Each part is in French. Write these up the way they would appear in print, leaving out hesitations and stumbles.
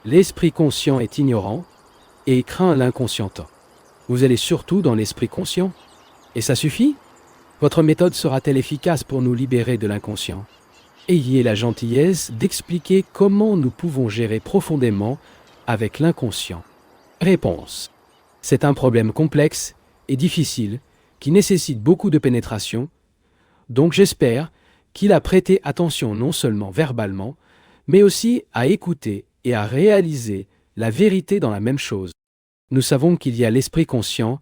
L'esprit conscient est ignorant et craint l'inconscient. Vous allez surtout dans l'esprit conscient. Et ça suffit? Votre méthode sera-t-elle efficace pour nous libérer de l'inconscient? Ayez la gentillesse d'expliquer comment nous pouvons gérer profondément avec l'inconscient. Réponse. C'est un problème complexe et difficile qui nécessite beaucoup de pénétration, donc j'espère qu'il a prêté attention non seulement verbalement, mais aussi à écouter et à réaliser la vérité dans la même chose. Nous savons qu'il y a l'esprit conscient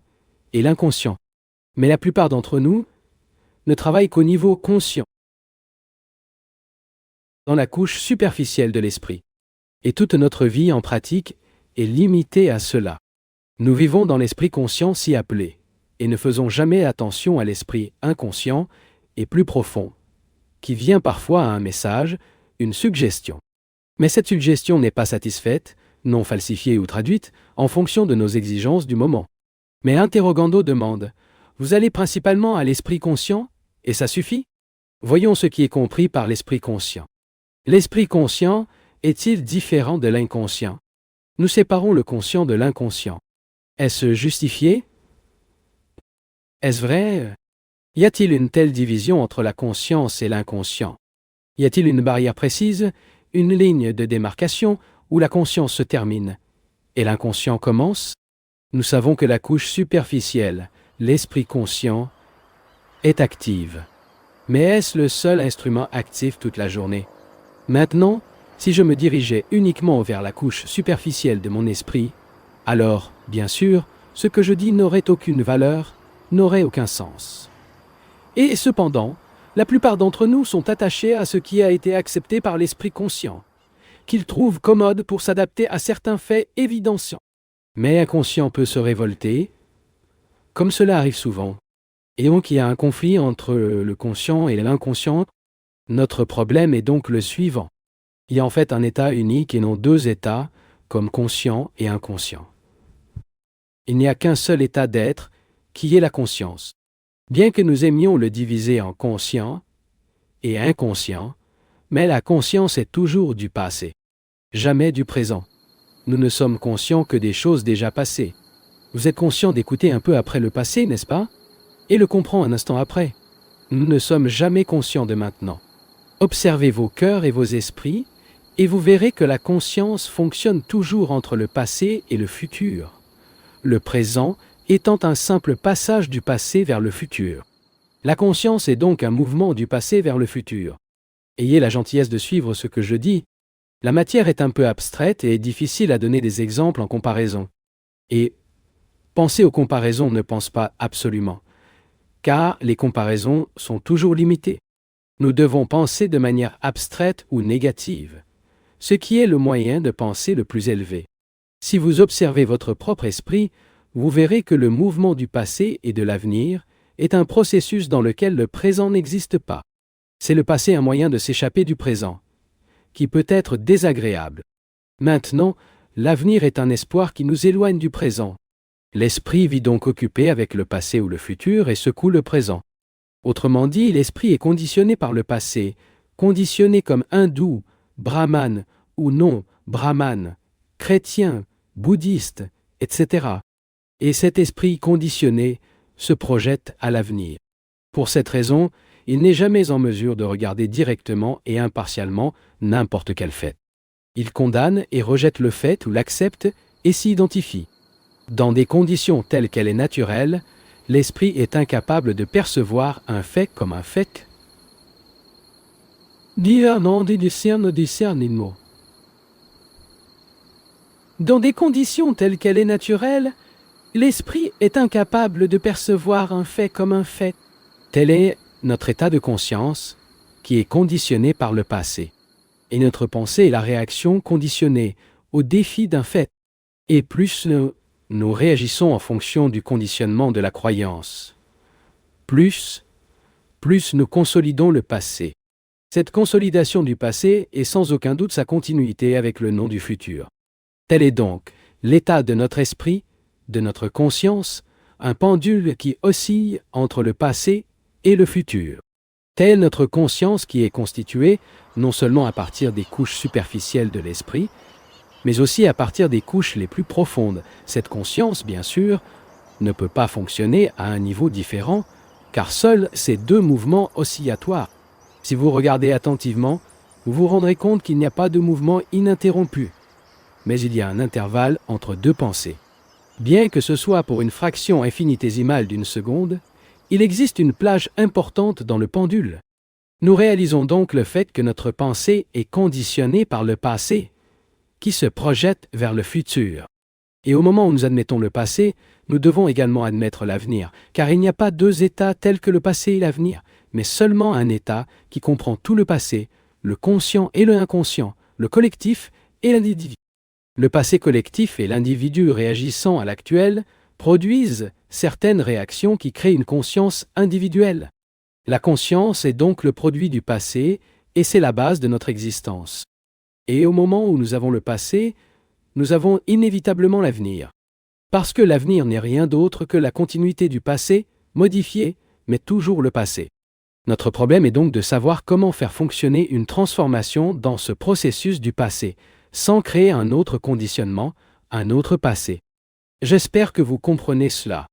et l'inconscient, mais la plupart d'entre nous ne travaillent qu'au niveau conscient, dans la couche superficielle de l'esprit. Et toute notre vie en pratique est limitée à cela. Nous vivons dans l'esprit conscient si appelé, et ne faisons jamais attention à l'esprit inconscient et plus profond, qui vient parfois à un message, une suggestion. Mais cette suggestion n'est pas satisfaite, non falsifiée ou traduite, en fonction de nos exigences du moment. Mais Interrogando demande, vous allez principalement à l'esprit conscient, et ça suffit? Voyons ce qui est compris par l'esprit conscient. L'esprit conscient est-il différent de l'inconscient? Nous séparons le conscient de l'inconscient. Est-ce justifié? Est-ce vrai? Y a-t-il une telle division entre la conscience et l'inconscient? Y a-t-il une barrière précise, une ligne de démarcation où la conscience se termine et l'inconscient commence? Nous savons que la couche superficielle, l'esprit conscient, est active. Mais est-ce le seul instrument actif toute la journée? Maintenant, si je me dirigeais uniquement vers la couche superficielle de mon esprit, alors, bien sûr, ce que je dis n'aurait aucune valeur, n'aurait aucun sens. Et cependant, la plupart d'entre nous sont attachés à ce qui a été accepté par l'esprit conscient, qu'ils trouvent commode pour s'adapter à certains faits évidentiels. Mais inconscient peut se révolter, comme cela arrive souvent. Et donc il y a un conflit entre le conscient et l'inconscient. Notre problème est donc le suivant. Il y a en fait un état unique et non deux états, comme conscient et inconscient. Il n'y a qu'un seul état d'être, qui est la conscience. Bien que nous aimions le diviser en conscient et inconscient, mais la conscience est toujours du passé, jamais du présent. Nous ne sommes conscients que des choses déjà passées. Vous êtes conscient d'écouter un peu après le passé, n'est-ce pas? Et le comprend un instant après. Nous ne sommes jamais conscients de maintenant. Observez vos cœurs et vos esprits, et vous verrez que la conscience fonctionne toujours entre le passé et le futur, le présent étant un simple passage du passé vers le futur. La conscience est donc un mouvement du passé vers le futur. Ayez la gentillesse de suivre ce que je dis. La matière est un peu abstraite et difficile à donner des exemples en comparaison. Et penser aux comparaisons ne pense pas absolument, car les comparaisons sont toujours limitées. Nous devons penser de manière abstraite ou négative, ce qui est le moyen de penser le plus élevé. Si vous observez votre propre esprit, vous verrez que le mouvement du passé et de l'avenir est un processus dans lequel le présent n'existe pas. C'est le passé un moyen de s'échapper du présent, qui peut être désagréable. Maintenant, l'avenir est un espoir qui nous éloigne du présent. L'esprit vit donc occupé avec le passé ou le futur et secoue le présent. Autrement dit, l'esprit est conditionné par le passé, conditionné comme hindou, brahmane ou non brahmane, chrétien, bouddhiste, etc. Et cet esprit conditionné se projette à l'avenir. Pour cette raison, il n'est jamais en mesure de regarder directement et impartialement n'importe quel fait. Il condamne et rejette le fait ou l'accepte et s'y identifie. Dans des conditions telles qu'elle est naturelle, l'esprit est incapable de percevoir un fait comme un fait. Dans des conditions telles qu'elle est naturelle, l'esprit est incapable de percevoir un fait comme un fait. Tel est notre état de conscience, qui est conditionné par le passé. Et notre pensée est la réaction conditionnée au défi d'un fait. Et plus nous réagissons en fonction du conditionnement de la croyance, plus nous consolidons le passé. Cette consolidation du passé est sans aucun doute sa continuité avec le nom du futur. Tel est donc l'état de notre esprit, de notre conscience, un pendule qui oscille entre le passé et le futur. Telle notre conscience qui est constituée non seulement à partir des couches superficielles de l'esprit, mais aussi à partir des couches les plus profondes. Cette conscience, bien sûr, ne peut pas fonctionner à un niveau différent, car seuls ces deux mouvements oscillatoires. Si vous regardez attentivement, vous vous rendrez compte qu'il n'y a pas de mouvement ininterrompu, mais il y a un intervalle entre deux pensées. Bien que ce soit pour une fraction infinitésimale d'une seconde, il existe une plage importante dans le pendule. Nous réalisons donc le fait que notre pensée est conditionnée par le passé, qui se projette vers le futur. Et au moment où nous admettons le passé, nous devons également admettre l'avenir, car il n'y a pas deux états tels que le passé et l'avenir, mais seulement un état qui comprend tout le passé, le conscient et le inconscient, le collectif et l'individu. Le passé collectif et l'individu réagissant à l'actuel produisent certaines réactions qui créent une conscience individuelle. La conscience est donc le produit du passé et c'est la base de notre existence. Et au moment où nous avons le passé, nous avons inévitablement l'avenir. Parce que l'avenir n'est rien d'autre que la continuité du passé, modifié, mais toujours le passé. Notre problème est donc de savoir comment faire fonctionner une transformation dans ce processus du passé, sans créer un autre conditionnement, un autre passé. J'espère que vous comprenez cela.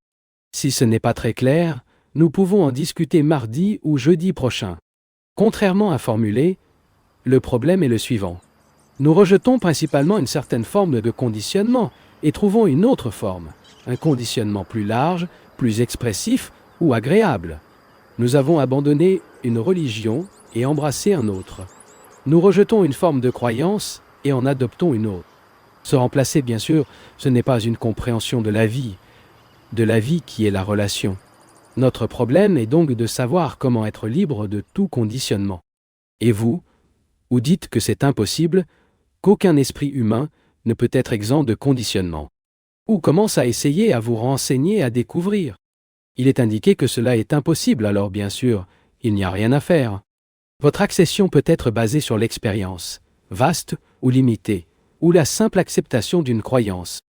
Si ce n'est pas très clair, nous pouvons en discuter mardi ou jeudi prochain. Contrairement à formuler, le problème est le suivant. Nous rejetons principalement une certaine forme de conditionnement et trouvons une autre forme, un conditionnement plus large, plus expressif ou agréable. Nous avons abandonné une religion et embrassé un autre. Nous rejetons une forme de croyance et en adoptons une autre. Se remplacer, bien sûr, ce n'est pas une compréhension de la vie qui est la relation. Notre problème est donc de savoir comment être libre de tout conditionnement. Et vous dites que c'est impossible, qu'aucun esprit humain ne peut être exempt de conditionnement. Ou commence à essayer à vous renseigner, à découvrir. Il est indiqué que cela est impossible, alors bien sûr, il n'y a rien à faire. Votre accession peut être basée sur l'expérience, vaste ou limitée, ou la simple acceptation d'une croyance.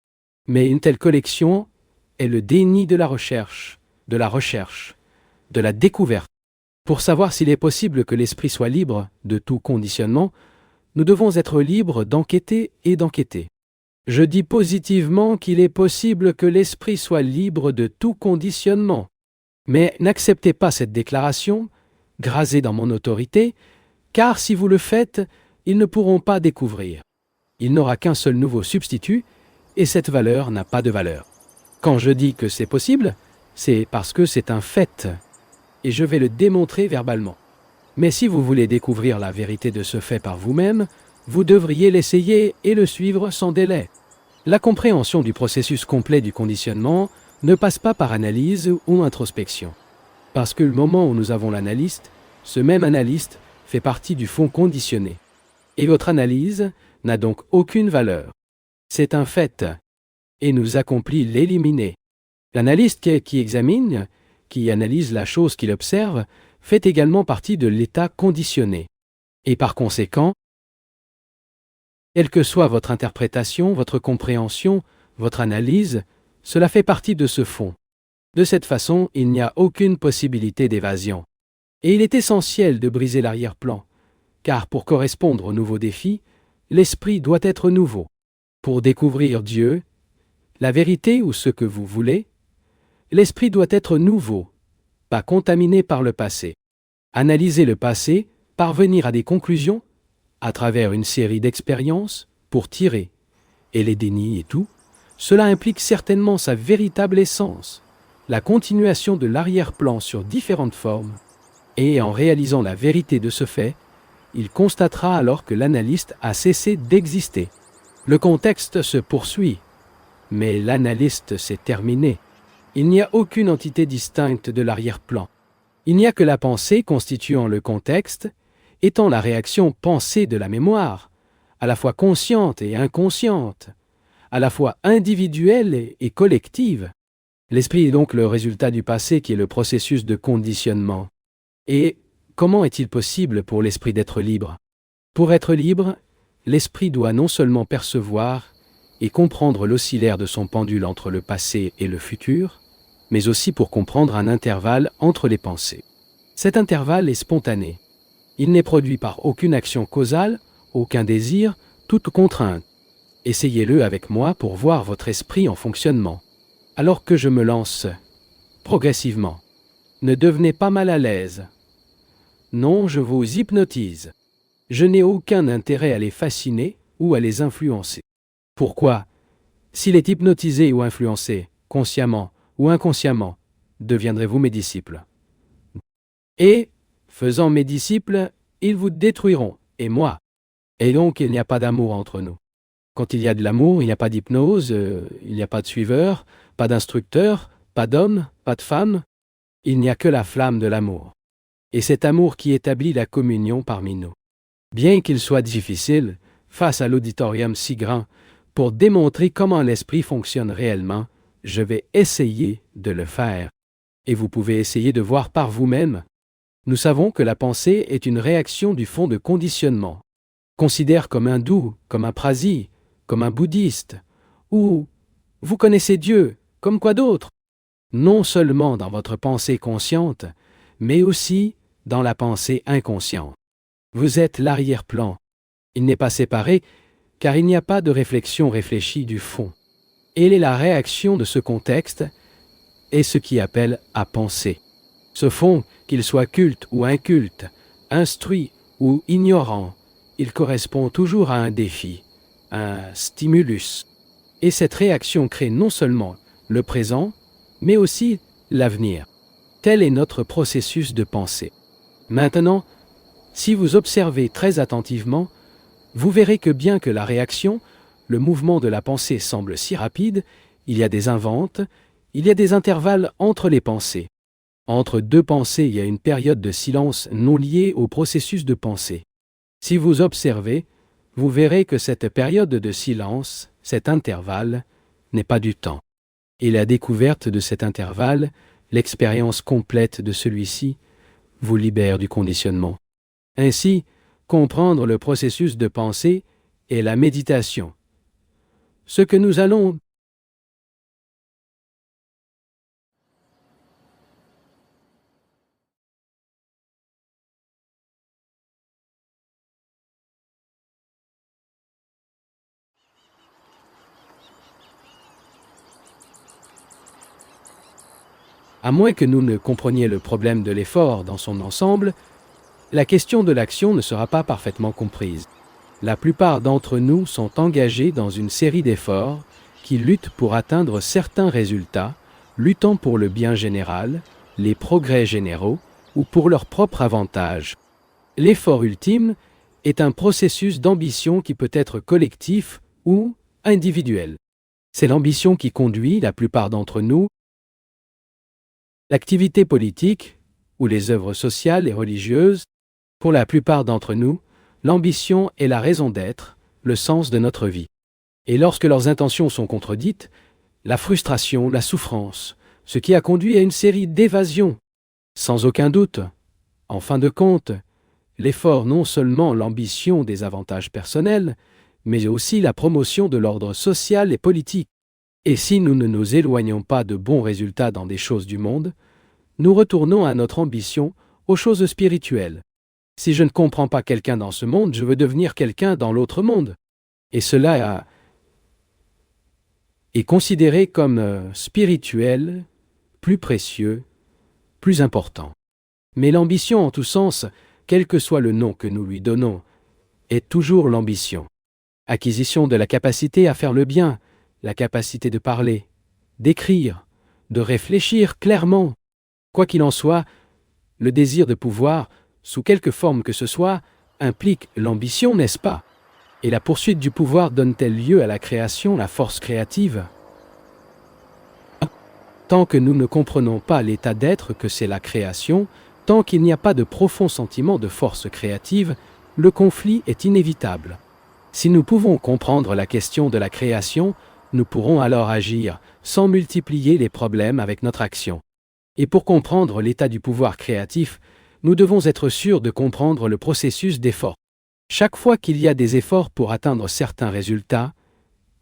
Mais une telle collection est le déni de la recherche, de la découverte. Pour savoir s'il est possible que l'esprit soit libre de tout conditionnement, nous devons être libres d'enquêter et d'enquêter. Je dis positivement qu'il est possible que l'esprit soit libre de tout conditionnement. Mais n'acceptez pas cette déclaration, grasée dans mon autorité, car si vous le faites, ils ne pourront pas découvrir. Il n'aura qu'un seul nouveau substitut, et cette valeur n'a pas de valeur. Quand je dis que c'est possible, c'est parce que c'est un fait, et je vais le démontrer verbalement. Mais si vous voulez découvrir la vérité de ce fait par vous-même, vous devriez l'essayer et le suivre sans délai. La compréhension du processus complet du conditionnement ne passe pas par analyse ou introspection. Parce que le moment où nous avons l'analyste, ce même analyste fait partie du fond conditionné. Et votre analyse n'a donc aucune valeur. C'est un fait, et nous accomplit l'éliminer. L'analyste qui examine, qui analyse la chose qu'il observe, fait également partie de l'état conditionné. Et par conséquent, quelle que soit votre interprétation, votre compréhension, votre analyse, cela fait partie de ce fond. De cette façon, il n'y a aucune possibilité d'évasion. Et il est essentiel de briser l'arrière-plan, car pour correspondre aux nouveaux défis, l'esprit doit être nouveau. Pour découvrir Dieu, la vérité ou ce que vous voulez, l'esprit doit être nouveau, pas contaminé par le passé. Analyser le passé, parvenir à des conclusions, à travers une série d'expériences, pour tirer, et les dénis et tout, cela implique certainement sa véritable essence, la continuation de l'arrière-plan sur différentes formes, et en réalisant la vérité de ce fait, il constatera alors que l'analyste a cessé d'exister. Le contexte se poursuit, mais l'analyste s'est terminé. Il n'y a aucune entité distincte de l'arrière-plan. Il n'y a que la pensée constituant le contexte, étant la réaction pensée de la mémoire, à la fois consciente et inconsciente, à la fois individuelle et collective. L'esprit est donc le résultat du passé qui est le processus de conditionnement. Et comment est-il possible pour l'esprit d'être libre? Pour être libre, l'esprit doit non seulement percevoir et comprendre l'oscillaire de son pendule entre le passé et le futur, mais aussi pour comprendre un intervalle entre les pensées. Cet intervalle est spontané. Il n'est produit par aucune action causale, aucun désir, toute contrainte. Essayez-le avec moi pour voir votre esprit en fonctionnement. Alors que je me lance progressivement. Ne devenez pas mal à l'aise. Non, je vous hypnotise. Je n'ai aucun intérêt à les fasciner ou à les influencer. Pourquoi? S'il est hypnotisé ou influencé, consciemment ou inconsciemment, deviendrez-vous mes disciples. Et, faisant mes disciples, ils vous détruiront, et moi. Et donc il n'y a pas d'amour entre nous. Quand il y a de l'amour, il n'y a pas d'hypnose, il n'y a pas de suiveur, pas d'instructeur, pas d'homme, pas de femme. Il n'y a que la flamme de l'amour. Et cet amour qui établit la communion parmi nous. Bien qu'il soit difficile, face à l'auditorium si grand, pour démontrer comment l'esprit fonctionne réellement, je vais essayer de le faire. Et vous pouvez essayer de voir par vous-même. Nous savons que la pensée est une réaction du fond de conditionnement. Considère comme un doux, comme un prasi, comme un bouddhiste, ou vous connaissez Dieu, comme quoi d'autre? Non seulement dans votre pensée consciente, mais aussi dans la pensée inconsciente. Vous êtes l'arrière-plan. Il n'est pas séparé, car il n'y a pas de réflexion réfléchie du fond. Elle est la réaction de ce contexte et ce qui appelle à penser. Ce fond, qu'il soit culte ou inculte, instruit ou ignorant, il correspond toujours à un défi, un stimulus. Et cette réaction crée non seulement le présent, mais aussi l'avenir. Tel est notre processus de pensée. Maintenant, si vous observez très attentivement, vous verrez que bien que la réaction, le mouvement de la pensée semble si rapide, il y a des inventes, il y a des intervalles entre les pensées. Entre deux pensées, il y a une période de silence non liée au processus de pensée. Si vous observez, vous verrez que cette période de silence, cet intervalle, n'est pas du temps. Et la découverte de cet intervalle, l'expérience complète de celui-ci, vous libère du conditionnement. Ainsi, comprendre le processus de pensée est la méditation. Ce que nous allons À moins que nous ne comprenions le problème de l'effort dans son ensemble, la question de l'action ne sera pas parfaitement comprise. La plupart d'entre nous sont engagés dans une série d'efforts qui luttent pour atteindre certains résultats, luttant pour le bien général, les progrès généraux ou pour leur propre avantage. L'effort ultime est un processus d'ambition qui peut être collectif ou individuel. C'est l'ambition qui conduit la plupart d'entre nous. L'activité politique, ou les œuvres sociales et religieuses, pour la plupart d'entre nous, l'ambition est la raison d'être, le sens de notre vie. Et lorsque leurs intentions sont contredites, la frustration, la souffrance, ce qui a conduit à une série d'évasions. Sans aucun doute, en fin de compte, l'effort non seulement l'ambition des avantages personnels, mais aussi la promotion de l'ordre social et politique. Et si nous ne nous éloignons pas de bons résultats dans des choses du monde, nous retournons à notre ambition, aux choses spirituelles. Si je ne comprends pas quelqu'un dans ce monde, je veux devenir quelqu'un dans l'autre monde. Et cela est considéré comme spirituel, plus précieux, plus important. Mais l'ambition en tout sens, quel que soit le nom que nous lui donnons, est toujours l'ambition. Acquisition de la capacité à faire le bien, la capacité de parler, d'écrire, de réfléchir clairement. Quoi qu'il en soit, le désir de pouvoir, sous quelque forme que ce soit, implique l'ambition, n'est-ce pas? Et la poursuite du pouvoir donne-t-elle lieu à la création, la force créative? Tant que nous ne comprenons pas l'état d'être que c'est la création, tant qu'il n'y a pas de profond sentiment de force créative, le conflit est inévitable. Si nous pouvons comprendre la question de la création, nous pourrons alors agir, sans multiplier les problèmes avec notre action. Et pour comprendre l'état du pouvoir créatif, nous devons être sûrs de comprendre le processus d'effort. Chaque fois qu'il y a des efforts pour atteindre certains résultats,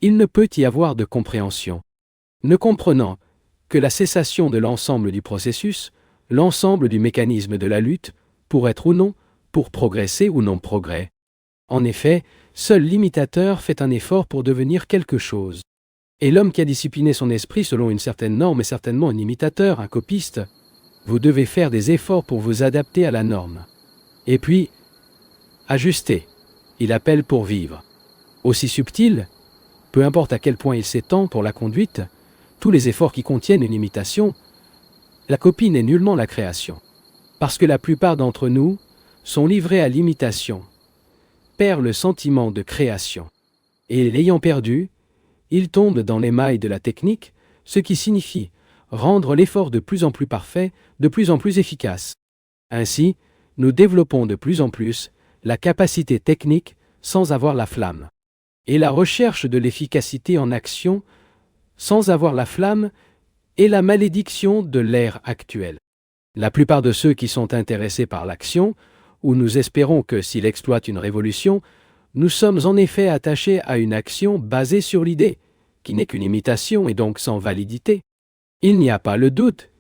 il ne peut y avoir de compréhension. Ne comprenant que la cessation de l'ensemble du processus, l'ensemble du mécanisme de la lutte, pour être ou non, pour progresser ou non progrès. En effet, seul l'imitateur fait un effort pour devenir quelque chose. Et l'homme qui a discipliné son esprit selon une certaine norme est certainement un imitateur, un copiste. Vous devez faire des efforts pour vous adapter à la norme. Et puis, ajuster. Il appelle pour vivre. Aussi subtil, peu importe à quel point il s'étend pour la conduite, tous les efforts qui contiennent une imitation, la copie n'est nullement la création. Parce que la plupart d'entre nous sont livrés à l'imitation, perdent le sentiment de création. Et l'ayant perdu, ils tombent dans les mailles de la technique, ce qui signifie rendre l'effort de plus en plus parfait, de plus en plus efficace. Ainsi, nous développons de plus en plus la capacité technique sans avoir la flamme. Et la recherche de l'efficacité en action sans avoir la flamme est la malédiction de l'ère actuelle. La plupart de ceux qui sont intéressés par l'action, ou nous espérons que s'il exploite une révolution, nous sommes en effet attachés à une action basée sur l'idée, qui n'est qu'une imitation et donc sans validité. Il n'y a pas le doute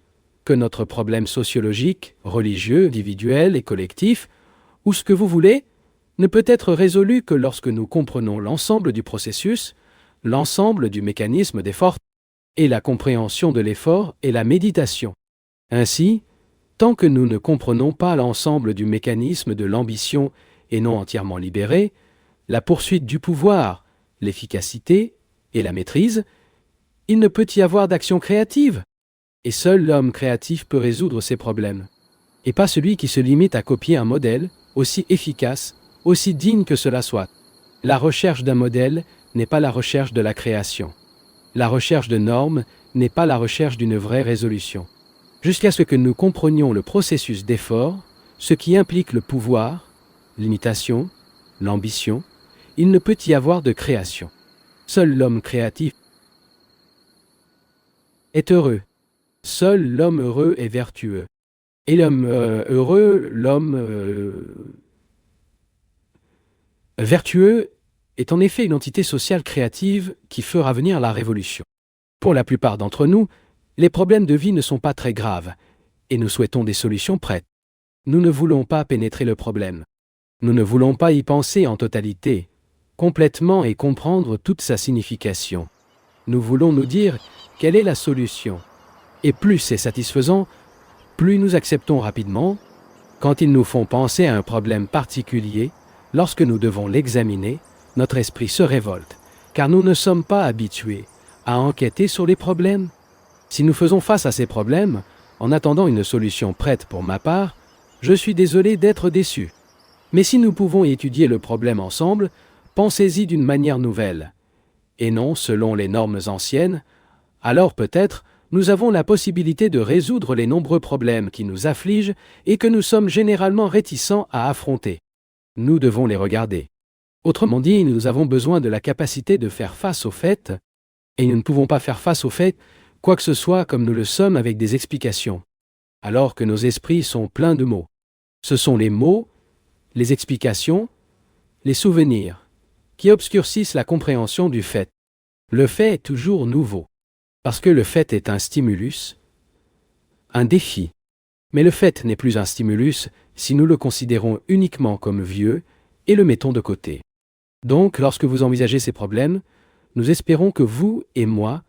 que notre problème sociologique, religieux, individuel et collectif, ou ce que vous voulez, ne peut être résolu que lorsque nous comprenons l'ensemble du processus, l'ensemble du mécanisme d'effort, et la compréhension de l'effort et la méditation. Ainsi, tant que nous ne comprenons pas l'ensemble du mécanisme de l'ambition et non entièrement libéré, la poursuite du pouvoir, l'efficacité et la maîtrise, il ne peut y avoir d'action créative. Et seul l'homme créatif peut résoudre ces problèmes. Et pas celui qui se limite à copier un modèle, aussi efficace, aussi digne que cela soit. La recherche d'un modèle n'est pas la recherche de la création. La recherche de normes n'est pas la recherche d'une vraie résolution. Jusqu'à ce que nous comprenions le processus d'effort, ce qui implique le pouvoir, l'imitation, l'ambition, il ne peut y avoir de création. Seul l'homme créatif est heureux. Seul l'homme heureux est vertueux. Et l'homme vertueux est en effet une entité sociale créative qui fera venir la révolution. Pour la plupart d'entre nous, les problèmes de vie ne sont pas très graves, et nous souhaitons des solutions prêtes. Nous ne voulons pas pénétrer le problème. Nous ne voulons pas y penser en totalité, complètement et comprendre toute sa signification. Nous voulons nous dire quelle est la solution. Et plus c'est satisfaisant, plus nous acceptons rapidement, quand ils nous font penser à un problème particulier, lorsque nous devons l'examiner, notre esprit se révolte, car nous ne sommes pas habitués à enquêter sur les problèmes. Si nous faisons face à ces problèmes, en attendant une solution prête pour ma part, je suis désolé d'être déçu. Mais si nous pouvons étudier le problème ensemble, pensez-y d'une manière nouvelle, et non selon les normes anciennes, alors peut-être nous avons la possibilité de résoudre les nombreux problèmes qui nous affligent et que nous sommes généralement réticents à affronter. Nous devons les regarder. Autrement dit, nous avons besoin de la capacité de faire face aux faits, et nous ne pouvons pas faire face aux faits, quoi que ce soit comme nous le sommes avec des explications, alors que nos esprits sont pleins de mots. Ce sont les mots, les explications, les souvenirs, qui obscurcissent la compréhension du fait. Le fait est toujours nouveau, parce que le fait est un stimulus, un défi. Mais le fait n'est plus un stimulus si nous le considérons uniquement comme vieux et le mettons de côté. Donc, lorsque vous envisagez ces problèmes, nous espérons que vous et moi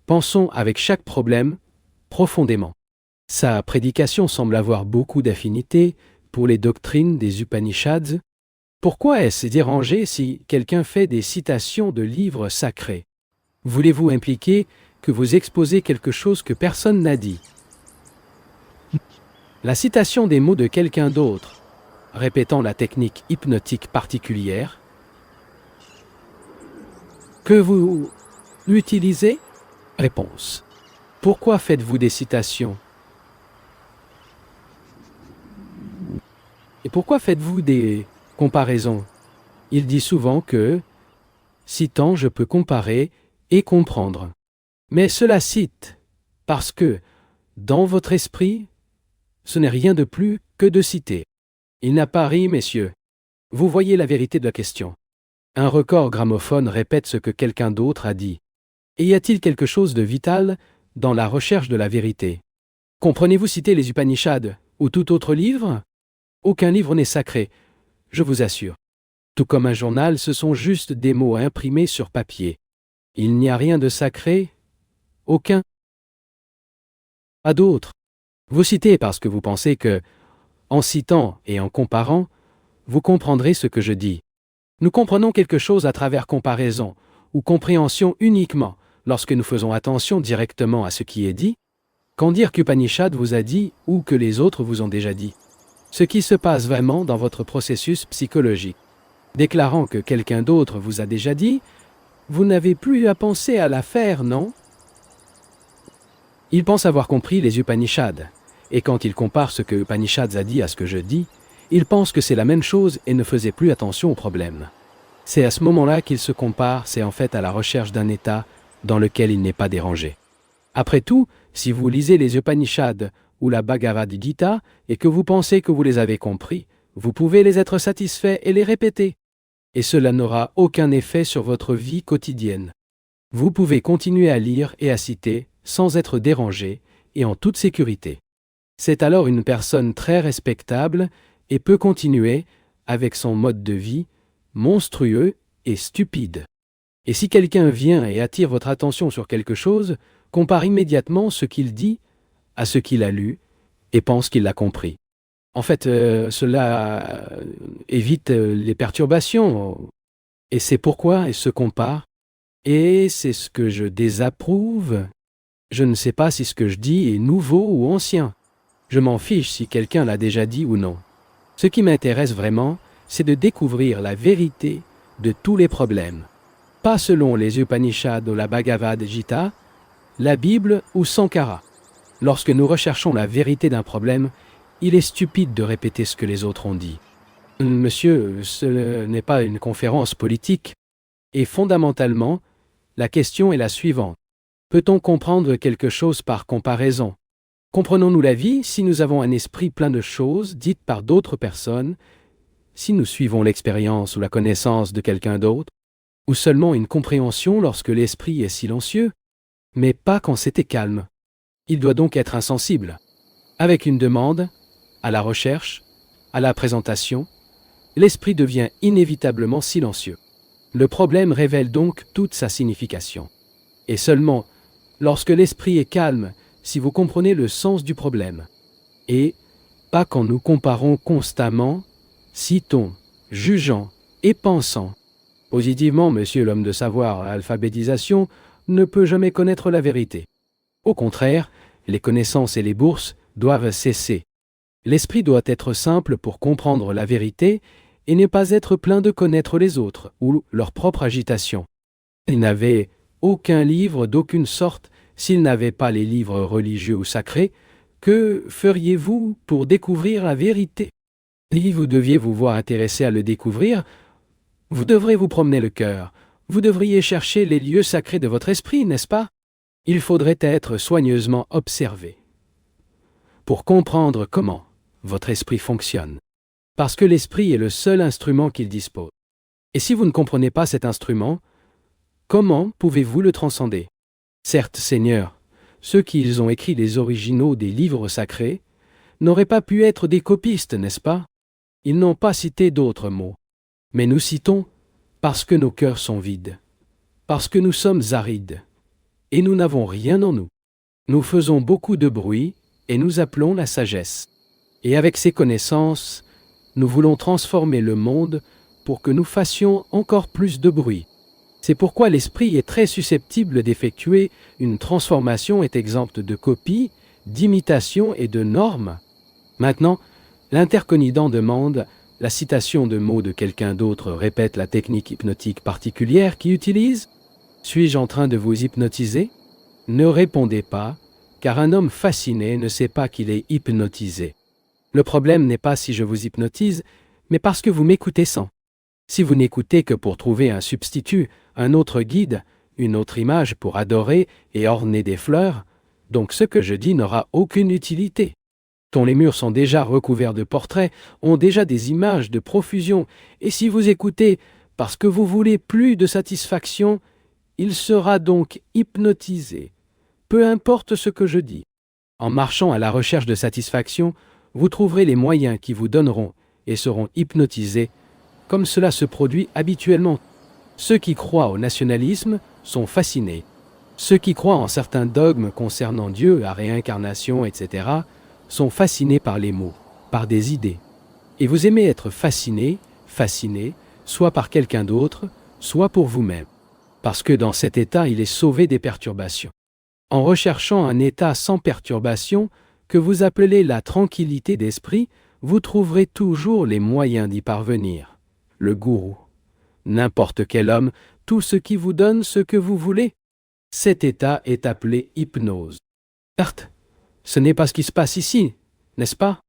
pensons avec chaque problème profondément. Sa prédication semble avoir beaucoup d'affinité pour les doctrines des Upanishads. Pourquoi est-ce dérangé si quelqu'un fait des citations de livres sacrés? Voulez-vous impliquer que vous exposez quelque chose que personne n'a dit? La citation des mots de quelqu'un d'autre, répétant la technique hypnotique particulière, que vous l'utilisez? Réponse. Pourquoi faites-vous des citations? Et pourquoi faites-vous des comparaisons? Il dit souvent que, citant, je peux comparer et comprendre. Mais cela cite, parce que, dans votre esprit, ce n'est rien de plus que de citer. Il n'a pas ri, messieurs. Vous voyez la vérité de la question. Un record gramophone répète ce que quelqu'un d'autre a dit. Et y a-t-il quelque chose de vital dans la recherche de la vérité? Comprenez-vous citer les Upanishads ou tout autre livre? Aucun livre n'est sacré, je vous assure. Tout comme un journal, ce sont juste des mots imprimés sur papier. Il n'y a rien de sacré, aucun. Pas d'autre. Vous citez parce que vous pensez que, en citant et en comparant, vous comprendrez ce que je dis. Nous comprenons quelque chose à travers comparaison, ou compréhension uniquement, lorsque nous faisons attention directement à ce qui est dit. Quand dire qu'Upanishad vous a dit ou que les autres vous ont déjà dit. Ce qui se passe vraiment dans votre processus psychologique. Déclarant que quelqu'un d'autre vous a déjà dit, vous n'avez plus à penser à la faire, non? Il pense avoir compris les Upanishads, et quand il compare ce que Upanishads a dit à ce que je dis, il pense que c'est la même chose et ne faisait plus attention au problème. C'est à ce moment-là qu'il se compare, c'est en fait à la recherche d'un état dans lequel il n'est pas dérangé. Après tout, si vous lisez les Upanishads ou la Bhagavad Gita et que vous pensez que vous les avez compris, vous pouvez les être satisfaits et les répéter. Et cela n'aura aucun effet sur votre vie quotidienne. Vous pouvez continuer à lire et à citer sans être dérangé et en toute sécurité. C'est alors une personne très respectable et peut continuer avec son mode de vie monstrueux et stupide. Et si quelqu'un vient et attire votre attention sur quelque chose, compare immédiatement ce qu'il dit à ce qu'il a lu et pense qu'il l'a compris. En fait, cela évite les perturbations. Et c'est pourquoi il se compare. Et c'est ce que je désapprouve. Je ne sais pas si ce que je dis est nouveau ou ancien. Je m'en fiche si quelqu'un l'a déjà dit ou non. Ce qui m'intéresse vraiment, c'est de découvrir la vérité de tous les problèmes. Pas selon les Upanishads ou la Bhagavad Gita, la Bible ou Sankara. Lorsque nous recherchons la vérité d'un problème, il est stupide de répéter ce que les autres ont dit. Monsieur, ce n'est pas une conférence politique. Et fondamentalement, la question est la suivante. Peut-on comprendre quelque chose par comparaison? Comprenons-nous la vie si nous avons un esprit plein de choses dites par d'autres personnes, si nous suivons l'expérience ou la connaissance de quelqu'un d'autre, ou seulement une compréhension lorsque l'esprit est silencieux, mais pas quand c'était calme? Il doit donc être insensible. Avec une demande, à la recherche, à la présentation, l'esprit devient inévitablement silencieux. Le problème révèle donc toute sa signification. Et seulement lorsque l'esprit est calme, si vous comprenez le sens du problème. Et pas quand nous comparons constamment, citons, jugeant et pensant. Positivement, monsieur l'homme de savoir, l'alphabétisation ne peut jamais connaître la vérité. Au contraire, les connaissances et les bourses doivent cesser. L'esprit doit être simple pour comprendre la vérité et ne pas être plein de connaître les autres ou leur propre agitation. Il n'avait aucun livre d'aucune sorte s'il n'avait pas les livres religieux ou sacrés. Que feriez-vous pour découvrir la vérité? Si vous deviez vous voir intéressé à le découvrir, vous devrez vous promener le cœur. Vous devriez chercher les lieux sacrés de votre esprit, n'est-ce pas? Il faudrait être soigneusement observé pour comprendre comment votre esprit fonctionne. Parce que l'esprit est le seul instrument qu'il dispose. Et si vous ne comprenez pas cet instrument, comment pouvez-vous le transcender? Certes, Seigneur, ceux qui ont écrit les originaux des livres sacrés n'auraient pas pu être des copistes, n'est-ce pas? Ils n'ont pas cité d'autres mots. Mais nous citons parce que nos cœurs sont vides, parce que nous sommes arides, et nous n'avons rien en nous. Nous faisons beaucoup de bruit, et nous appelons la sagesse. Et avec ces connaissances, nous voulons transformer le monde pour que nous fassions encore plus de bruit. C'est pourquoi l'esprit est très susceptible d'effectuer une transformation, est exempte de copies, d'imitations et de normes. Maintenant, l'interconidant demande la citation de mots de quelqu'un d'autre, répète la technique hypnotique particulière qu'il utilise. Suis-je en train de vous hypnotiser? Ne répondez pas, car un homme fasciné ne sait pas qu'il est hypnotisé. Le problème n'est pas si je vous hypnotise, mais parce que vous m'écoutez sans. Si vous n'écoutez que pour trouver un substitut, un autre guide, une autre image pour adorer et orner des fleurs, donc ce que je dis n'aura aucune utilité. Dont les murs sont déjà recouverts de portraits, ont déjà des images de profusion, et si vous écoutez parce que vous voulez plus de satisfaction, il sera donc hypnotisé, peu importe ce que je dis. En marchant à la recherche de satisfaction, vous trouverez les moyens qui vous donneront et seront hypnotisés comme cela se produit habituellement. Ceux qui croient au nationalisme sont fascinés. Ceux qui croient en certains dogmes concernant Dieu, la réincarnation, etc., sont fascinés par les mots, par des idées. Et vous aimez être fasciné, soit par quelqu'un d'autre, soit pour vous-même. Parce que dans cet état, il est sauvé des perturbations. En recherchant un état sans perturbation, que vous appelez la tranquillité d'esprit, vous trouverez toujours les moyens d'y parvenir. Le gourou, n'importe quel homme, tout ce qui vous donne ce que vous voulez. Cet état est appelé hypnose. Certes, ce n'est pas ce qui se passe ici, n'est-ce pas?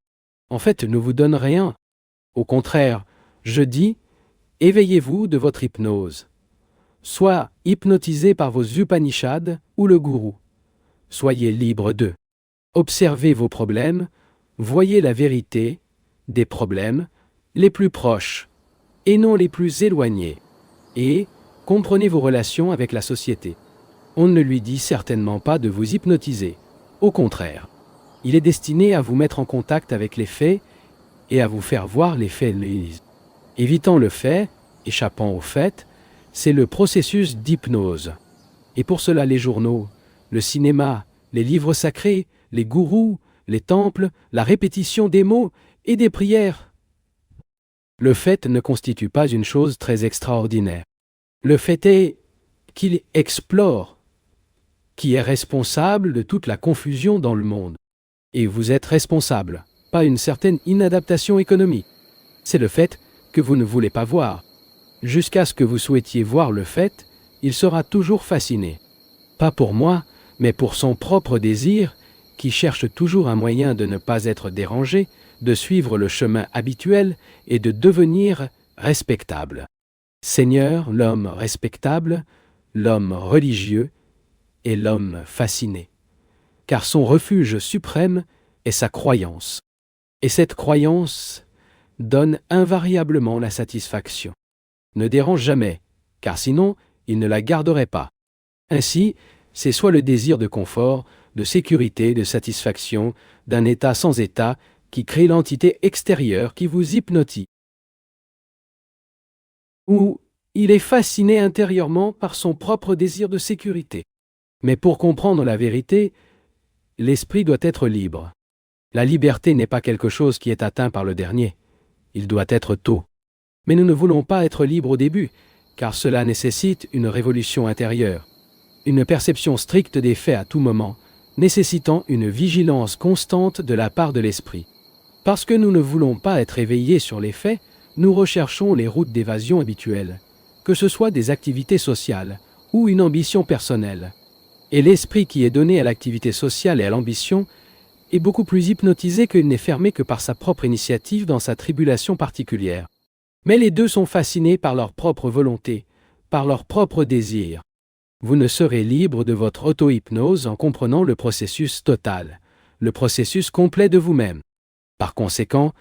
En fait, ne vous donne rien. Au contraire, je dis, éveillez-vous de votre hypnose. Soit hypnotisé par vos Upanishads ou le gourou. Soyez libre d'eux. Observez vos problèmes, voyez la vérité des problèmes les plus proches et non les plus éloignés. Et comprenez vos relations avec la société. On ne lui dit certainement pas de vous hypnotiser. Au contraire, il est destiné à vous mettre en contact avec les faits et à vous faire voir les faits. Évitant le fait, échappant au fait, c'est le processus d'hypnose. Et pour cela, les journaux, le cinéma, les livres sacrés, les gourous, les temples, la répétition des mots et des prières. Le fait ne constitue pas une chose très extraordinaire. Le fait est qu'il explore, qui est responsable de toute la confusion dans le monde. Et vous êtes responsable, pas une certaine inadaptation économique. C'est le fait que vous ne voulez pas voir. Jusqu'à ce que vous souhaitiez voir le fait, il sera toujours fasciné. Pas pour moi, mais pour son propre désir, qui cherche toujours un moyen de ne pas être dérangé, de suivre le chemin habituel et de devenir respectable. Seigneur, l'homme respectable, l'homme religieux et l'homme fasciné. Car son refuge suprême est sa croyance. Et cette croyance donne invariablement la satisfaction. Ne dérange jamais, car sinon, il ne la garderait pas. Ainsi, c'est soit le désir de confort, de sécurité, de satisfaction, d'un état sans état, qui crée l'entité extérieure qui vous hypnotise. Ou il est fasciné intérieurement par son propre désir de sécurité. Mais pour comprendre la vérité, l'esprit doit être libre. La liberté n'est pas quelque chose qui est atteint par le dernier. Il doit être tôt. Mais nous ne voulons pas être libres au début, car cela nécessite une révolution intérieure, une perception stricte des faits à tout moment, nécessitant une vigilance constante de la part de l'esprit. Parce que nous ne voulons pas être éveillés sur les faits, nous recherchons les routes d'évasion habituelles, que ce soit des activités sociales ou une ambition personnelle. Et l'esprit qui est donné à l'activité sociale et à l'ambition est beaucoup plus hypnotisé qu'il n'est fermé que par sa propre initiative dans sa tribulation particulière. Mais les deux sont fascinés par leur propre volonté, par leur propre désir. Vous ne serez libre de votre auto-hypnose en comprenant le processus total, le processus complet de vous-même. Par conséquent,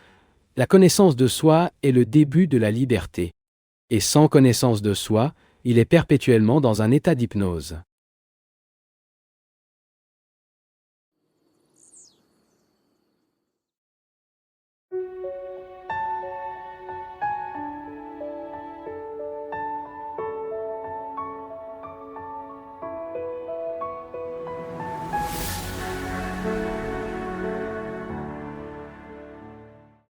la connaissance de soi est le début de la liberté. Et sans connaissance de soi, il est perpétuellement dans un état d'hypnose.